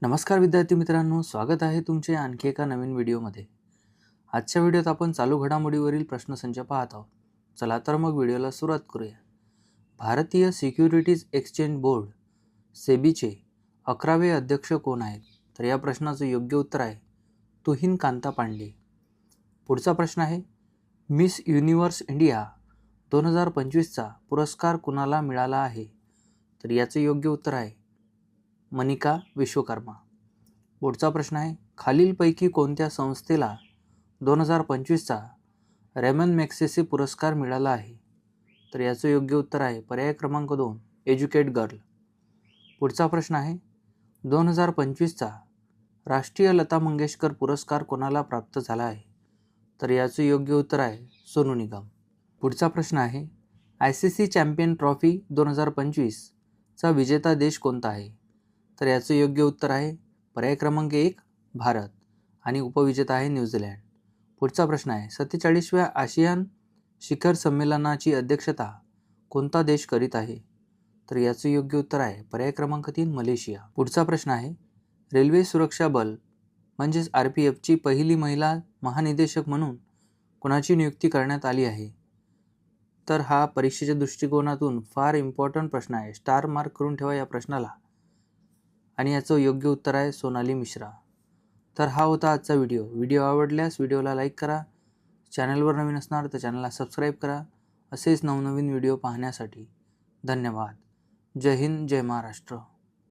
नमस्कार विद्यार्थी मित्रांनो, स्वागत आहे तुमचे आणखी एका नवीन व्हिडिओमध्ये। आजच्या व्हिडिओत आपण चालू घडामोडीवरील प्रश्नसंच पाहत आहोत। चला तर मग व्हिडिओला सुरुवात करूया। भारतीय सिक्युरिटीज एक्सचेंज बोर्ड सेबीचे 11वे अध्यक्ष कोण आहेत? तर या प्रश्नाचं योग्य उत्तर आहे तुहिन कांता पांडे। पुढचा प्रश्न आहे, मिस युनिव्हर्स इंडिया 2025चा पुरस्कार कुणाला मिळाला आहे? तर याचं योग्य उत्तर आहे मनिका विश्वकर्मा। पुढचा प्रश्न आहे, खालीलपैकी कोणत्या संस्थेला 2025चा रेमन मॅगसेसे पुरस्कार मिळाला आहे? तर याचं योग्य उत्तर आहे पर्याय क्रमांक 2 एज्युकेट गर्ल। पुढचा प्रश्न आहे, 2025चा राष्ट्रीय लता मंगेशकर पुरस्कार कोणाला प्राप्त झाला आहे? तर याचं योग्य उत्तर आहे सोनू निगम। पुढचा प्रश्न आहे, ICC चॅम्पियन ट्रॉफी 2025चा विजेता देश कोणता आहे? तर याचं योग्य उत्तर आहे पर्याय क्रमांक 1 भारत आणि उपविजेता आहे न्यूझीलंड। पुढचा प्रश्न आहे, 47व्या आशियान शिखर संमेलनाची अध्यक्षता कोणता देश करीत आहे? तर याचं योग्य उत्तर आहे पर्याय क्रमांक 3 मलेशिया। पुढचा प्रश्न आहे, रेल्वे सुरक्षा बल म्हणजेच RPFची पहिली महिला महानिदेशक म्हणून कोणाची नियुक्ती करण्यात आली आहे? तर हा परीक्षेच्या दृष्टिकोनातून फार इम्पॉर्टंट प्रश्न आहे, स्टार मार्क करून ठेवा या प्रश्नाला। आणि याचं योग्य उत्तर आहे सोनाली मिश्रा। तर हा होता आजचा व्हिडिओ आवडल्यास व्हिडिओला लाईक करा, चॅनलवर नवीन असणार तर चॅनलला सबस्क्राईब करा असेच नवनवीन व्हिडिओ पाहण्यासाठी। धन्यवाद। जय हिंद, जय महाराष्ट्र।